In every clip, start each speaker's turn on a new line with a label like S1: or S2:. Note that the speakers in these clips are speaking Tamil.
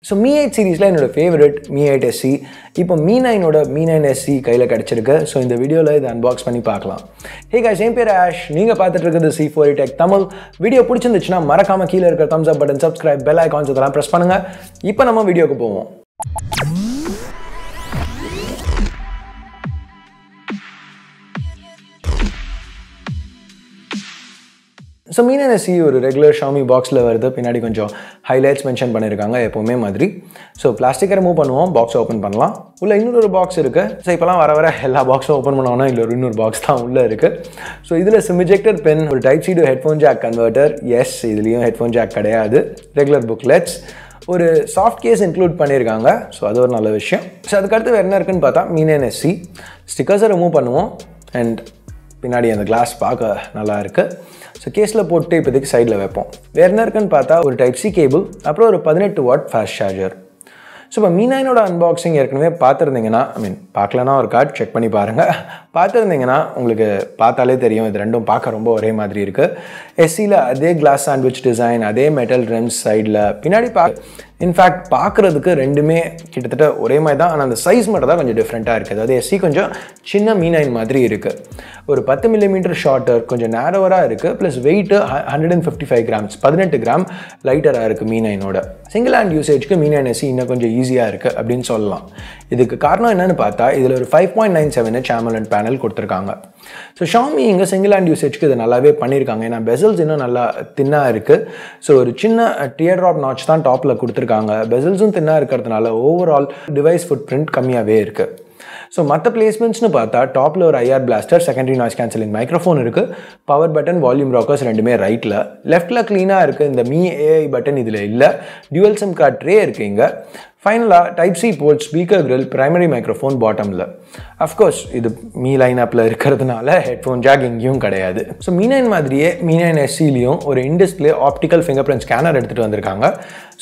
S1: ஸோ Mi 8 சீரீஸில் என்னோட ஃபேவரட் Mi 8 SE இப்போ Mi 9ஓட Mi 9 SE கையில் கிடச்சிருக்கு. ஸோ இந்த வீடியோவில் இதை அன்பாக்ஸ் பண்ணி பார்க்கலாம். ஹே guys, என் பேர் ஆஷ். நீங்கள் பார்த்துட்டு இருக்கிறது C4A Tech தமிழ். வீடியோ பிடிச்சிருந்துச்சுன்னா மறக்காமல் கீழே இருக்கிற thumbs up button, subscribe, bell icons இதெல்லாம் ப்ரெஸ் பண்ணுங்கள். இப்போ நம்ம வீடியோக்கு போவோம். ஸோ Mi 9 SE ஒரு ரெகுலர் Xiaomi பாக்ஸில் வருது. பின்னாடி கொஞ்சம் ஹைலைட்ஸ் மென்ஷன் பண்ணியிருக்காங்க எப்போவுமே மாதிரி. ஸோ பிளாஸ்டிக்கை ரிமூவ் பண்ணுவோம், பாக்ஸை ஓப்பன் பண்ணலாம். உள்ள இன்னொரு பாக்ஸ் இருக்குது. ஸோ இப்போலாம் வர எல்லா பாக்ஸும் ஓப்பன் பண்ணோன்னா இல்லை இன்னொரு பாக்ஸ் தான் உள்ளே இருக்குது. ஸோ இதில் சிம் இஜெக்டர் பென், ஒரு type C to headphone jack converter, yes இதுலேயும் ஹெட்ஃபோன் ஜாக் கிடையாது, ரெகுலர் புக்லெட்ஸ், ஒரு சாஃப்ட் கேஸ் இன்க்ளூட் பண்ணியிருக்காங்க. ஸோ அது ஒரு நல்ல விஷயம். ஸோ அதுக்கடுத்து வேறு என்ன இருக்குன்னு பார்த்தா Mi 9 SE ஸ்டிக்கர்ஸை ரிமூவ் பண்ணுவோம். அண்ட் பின்னாடி அந்த கிளாஸ் பார்க்க நல்லா இருக்குது. ஸோ கேஸில் போட்டு இப்போதைக்கு சைடில் வைப்போம். வேறு என்ன இருக்குன்னு பார்த்தா ஒரு டைப் C கேபிள், அப்புறம் ஒரு 18 வாட் ஃபாஸ்ட் சார்ஜர். ஸோ இப்போ Mi 9ஓட அன்பாக்சிங் ஏற்கனவே பார்த்துருந்தீங்கன்னா, பார்க்கலன்னா ஒரு கார்டு செக் பண்ணி பாருங்கள். பார்த்துருந்தீங்கன்னா உங்களுக்கு பார்த்தாலே தெரியும், இது ரெண்டும் பார்க்க ரொம்ப ஒரே மாதிரி இருக்குது. SEயில் அதே கிளாஸ் சாண்ட்விச் டிசைன், அதே மெட்டல் ரிம்ஸ் சைடில், பின்னாடி இன்ஃபேக்ட் பார்க்குறதுக்கு ரெண்டுமே கிட்டத்தட்ட ஒரே மாதிரி தான். ஆனால் அந்த சைஸ் மட்டும் தான் கொஞ்சம் டிஃப்ரெண்ட்டாக இருக்குது. அதாவது SE கொஞ்சம் சின்ன Mi 9 மாதிரி இருக்குது. ஒரு 10 mm ஷார்ட்டர், கொஞ்சம் நேரோவராக இருக்குது. ப்ளஸ் வெயிட்டு 155 கிராம்ஸ், 18 கிராம் லைட்டராக இருக்குது Mi 9ஓட. சிங்கிள் ஹேண்ட் யூசேஜ்க்கு Mi 9 SE இன்னும் கொஞ்சம் ஈஸியாக இருக்குது அப்படின்னு சொல்லலாம். இதுக்கு காரணம் என்னென்னு பார்த்தா இதில் ஒரு 5.97 inch AMOLED பேனல் கொடுத்துருக்காங்க. ஸோ Xiaomi இங்கே சிங்கிள் ஹேண்ட் யூசேஜ்க்கு இதை நல்லாவே பண்ணியிருக்காங்க. ஏன்னா பெசல்ஸ் இன்னும் நல்லா தின்னாக இருக்குது. ஸோ ஒரு சின்ன டியர் ட்ராப் நாட்ச் தான் டாப்பில் கொடுத்துருக்காங்க. பெசல்ஸும் தின்னாக இருக்கிறதுனால ஓவரால் டிவைஸ் ஃபுட் பிரிண்ட் கம்மியாகவே இருக்குது. ஸோ மற்ற பிளேஸ்மெண்ட்ஸ்னு பார்த்தா டாப்பில் ஒரு IR plaster, secondary noise cancelling microphone இருக்குது, பவர் பட்டன், வால்யூம் ராக்கர்ஸ் ரெண்டுமே ரைட்டில். லெஃப்ட்டில் க்ளீனாக இருக்குது. இந்த Mi AI பட்டன் இதில் இல்லை. டியூவல் சிம் கார்டு ட்ரே இருக்குது இங்கே. ஃபைனலாக type C port, speaker grill, primary microphone பாட்டமில். அஃப்கோர்ஸ் இது Mi லைனப்பில் இருக்கிறதுனால ஹெட்ஃபோன் ஜாக் இங்கேயும் கிடையாது. ஸோ Mi 9 மாதிரியே Mi 9 SEலையும் ஒரு in-display optical finger print scanner எடுத்துகிட்டு வந்திருக்காங்க.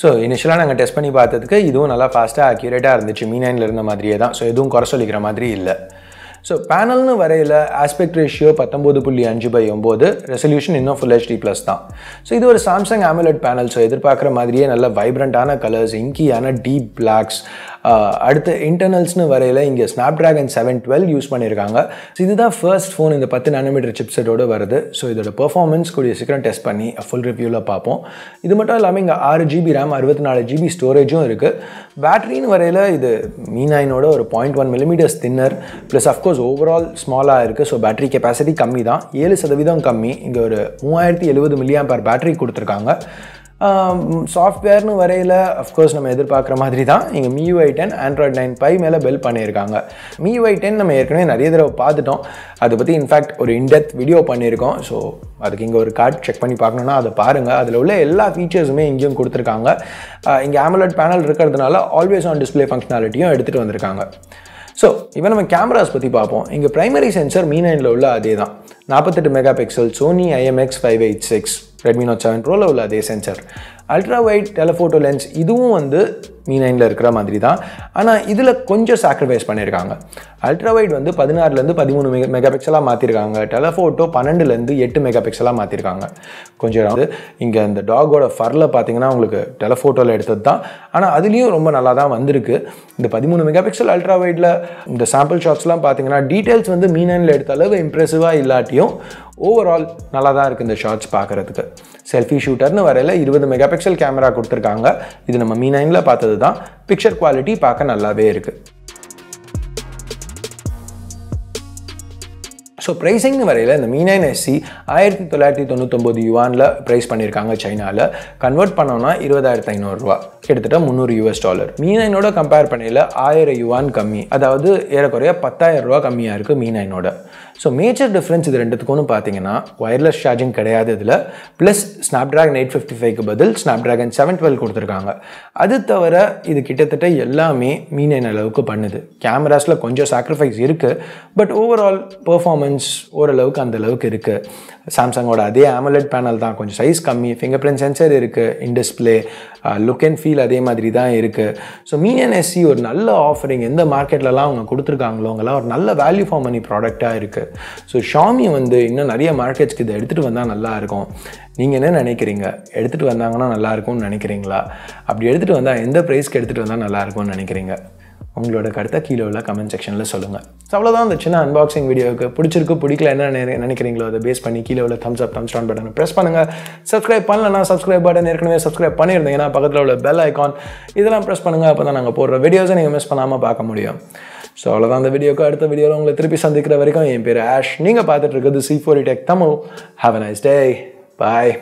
S1: ஸோ இனிஷியலாக நாங்கள் டெஸ்ட் பண்ணி பார்த்ததுக்கு இதுவும் நல்லா ஃபாஸ்ட்டாக அக்யூரேட்டாக இருந்துச்சு. Mi 9ல் இருந்த மாதிரியே தான். ஸோ எதுவும் குறை சொல்லிக்கிற மாதிரி இல்லை. ஸோ பேனல்னு வரையில் ஆஸ்பெக்ட் ரேஷியோ 19.5/9, ரெசல்யூஷன் இன்னும் ஃபுல் HD ப்ளஸ் தான். ஸோ இது ஒரு சாம்சங் AMOLED பேனல். ஸோ எதிர்பார்க்குற மாதிரியே நல்ல வைப்ரண்ட்டான கலர்ஸ், இங்கியான டீப் பிளாக்ஸ். அடுத்து இன்டர்னல்ஸ்னு வரையில் இங்கே Snapdragon 712 யூஸ் பண்ணியிருக்காங்க. ஸோ இதுதான் ஃபர்ஸ்ட் ஃபோன் இந்த 10 nm சிப்செட்டோடு வருது. ஸோ இதோட பெர்ஃபார்மன்ஸ் கூடிய சீக்கிரம் டெஸ்ட் பண்ணி ஃபுல் ரிவ்யூவில் பார்ப்போம். இது மட்டும் இல்லாமல் இங்கே 6GB RAM, 64GB ஸ்டோரேஜும் இருக்குது. பேட்டரின்னு வரையில் இது Mi 9ஓட ஒரு 0.1 mm thinner, plus of course overall ஸ்மாலாக இருக்குது. ஸோ பேட்டரி கெப்பாசிட்டி கம்மி தான், 7% கம்மி. இங்கே ஒரு 3070 mAh பேட்டரி கொடுத்துருக்காங்க. சாஃப்ட்வேர்னு வரையில் அஃப்கோர்ஸ் நம்ம எதிர்பார்க்குற மாதிரி தான். இங்கே MIUI 10 Android 9 Pie மேலே பில்ட் பண்ணியிருக்காங்க. MIUI 10 நம்ம ஏற்கனவே நிறைய தடவை பார்த்துட்டோம். அதை பற்றி இன்ஃபேக்ட் ஒரு இன்டெப்த் வீடியோ பண்ணியிருக்கோம். ஸோ அதுக்கு இங்கே ஒரு கார்டு செக் பண்ணி பார்க்கணுன்னா அதை பாருங்கள். அதில் உள்ள எல்லா ஃபீச்சர்ஸுமே இங்கேயும் கொடுத்துருக்காங்க. இங்கே AMOLED பேனல் இருக்கிறதுனால ஆல்வேஸ் ஆன் டிஸ்பிளே ஃபங்க்ஷனாலிட்டியும் எடுத்துகிட்டு வந்திருக்காங்க. ஸோ இப்போ நம்ம கேமராஸ் பற்றி பார்ப்போம். இங்கே ப்ரைமரி சென்சர் Mi 9ல் உள்ள அதே தான், 48 megapixel Sony IMX586, Redmi Note 7 Proல உள்ள அதே sensor. Ultra wide telephoto lens இதுவும் வந்து Mi 9ல் இருக்கிற மாதிரி தான். ஆனால் இதில் கொஞ்சம் சாக்ரிஃபைஸ் பண்ணியிருக்காங்க. அல்ட்ரா வைட் வந்து 16லேருந்து 13 மெகாபிக்சலாக மாற்றிருக்காங்க. டெலஃபோட்டோ 12லேருந்து 8 மெகாபிக்சலாக மாற்றிருக்காங்க. கொஞ்சம் வந்து இங்கே இந்த டாகோட ஃபரில் பார்த்தீங்கன்னா உங்களுக்கு டெலஃபோட்டோவில் எடுத்தது தான். ஆனால் அதுலேயும் ரொம்ப நல்லா தான் வந்திருக்கு. இந்த 13 மெகாபிக்சல் அல்ட்ரா வைட்டில் இந்த சாம்பிள் ஷாட்ஸ்லாம் பார்த்தீங்கன்னா டீட்டெயில்ஸ் வந்து Mi 9ல் எடுத்த அளவு இம்ப்ரெசிவாக இல்லாட்டியும் ஓவரால் நல்லா தான் இருக்குது இந்த ஷார்ட்ஸ் பார்க்குறதுக்கு. செல்ஃபி ஷூட்டர்னு வரையில் 20 மெகாபிக்சல் கேமரா கொடுத்துருக்காங்க. இது நம்ம Mi 9ல் பார்த்தது தான். பிக்சர் குவாலிட்டி பார்க்க நல்லாவே இருக்குது. ஸோ ப்ரைஸிங்னு வரையில் இந்த Mi 9 SE 1999 யுவானில் ப்ரைஸ் பண்ணியிருக்காங்க. சைனாவில் கன்வெர்ட் பண்ணோன்னா 20,500 ரூபா, கிட்டத்தட்ட $300. Mi 9ஓட கம்பேர் பண்ணையில் 1000 யுவான் கம்மி, அதாவது ஏறக்குறைய 10,000 ரூபா கம்மியாக இருக்குது Mi 9ஓட. ஸோ மேஜர் டிஃப்ரென்ஸ் இது ரெண்டுத்துக்கும் பார்த்தீங்கன்னா ஒயர்லெஸ் சார்ஜிங் கிடையாது இதில், ப்ளஸ் Snapdragon 855க்கு பதில் Snapdragon 712 கொடுத்துருக்காங்க. அது தவிர இது கிட்டத்தட்ட எல்லாமே Mi 9 அளவுக்கு பண்ணுது. கேமராஸில் கொஞ்சம் சாக்ரிஃபைஸ் இருக்குது, பட் ஓவரால் பெர்ஃபார்மன்ஸ் ஓரளவுக்கு அந்த அளவுக்கு இருக்குது. சாம்சங்கோட அதே AMOLED பேனல் தான், கொஞ்சம் சைஸ் கம்மி, ஃபிங்கர் பிரிண்ட் சென்சர் இருக்குது, in display, look and feel அதே மாதிரி தான் இருக்குது. ஸோ மீன் என்எஸ்சி ஒரு நல்ல ஆஃபரிங் எந்த மார்க்கெட்லலாம் அவங்க கொடுத்துருக்காங்களோ அவங்களாம் ஒரு நல்ல வேல்யூ ஃபார் மணி ப்ராடக்டாக இருக்குது. ஸோ ஷாமி வந்து இன்னும் நிறைய மார்க்கெட்ஸ்க்கு இதை எடுத்துகிட்டு வந்தால் நல்லாயிருக்கும். நீங்கள் என்ன நினைக்கிறீங்க? எடுத்துகிட்டு வந்தாங்கன்னா நல்லாயிருக்கும்னு நினைக்கிறீங்களா? அப்படி எடுத்துகிட்டு வந்தால் எந்த ப்ரைஸ்க்கு எடுத்துகிட்டு வந்தால் நல்லாயிருக்கும்னு நினைக்கிறீங்க? உங்களோட கருத்தை கீழே உள்ள கமெண்ட் செக்ஷனில் சொல்லுங்கள். ஸோ அவ்வளோதான் அந்த சின்ன அன்பாக்சிங் வீடியோவுக்கு. பிடிச்சிருக்கு பிடிக்கல என்ன நினைக்கிறீங்களோ அதை பேஸ் பண்ணி கீழே உள்ள தம்ஸ் அப் தம்ஸ் டவுன் பட்டனை ப்ரெஸ் பண்ணுங்கள். சப்ஸ்கிரைப் பண்ணலன்னா சப்ஸ்கிரைப் பட்டன் ஏற்கனவே சப்ஸ்கிரைப் பண்ணியிருந்தீங்கன்னா பக்கத்தில் உள்ள பெல் ஐக்கான் இதெல்லாம் ப்ரெஸ் பண்ணுங்கள். அப்போ தான் நாங்கள் போடுற வீடியோஸை நீங்கள் மிஸ் பண்ணாமல் பார்க்க முடியும். ஸோ அவ்வளோதான் அந்த வீடியோக்கு. அடுத்த வீடியோவில் உங்களை திருப்பி சந்திக்கிற வரைக்கும் என் பேர் ஆஷ். நீங்கள் பார்த்துட்டு இருக்கிறது C4E Tech Tamil. Have a nice day. Bye.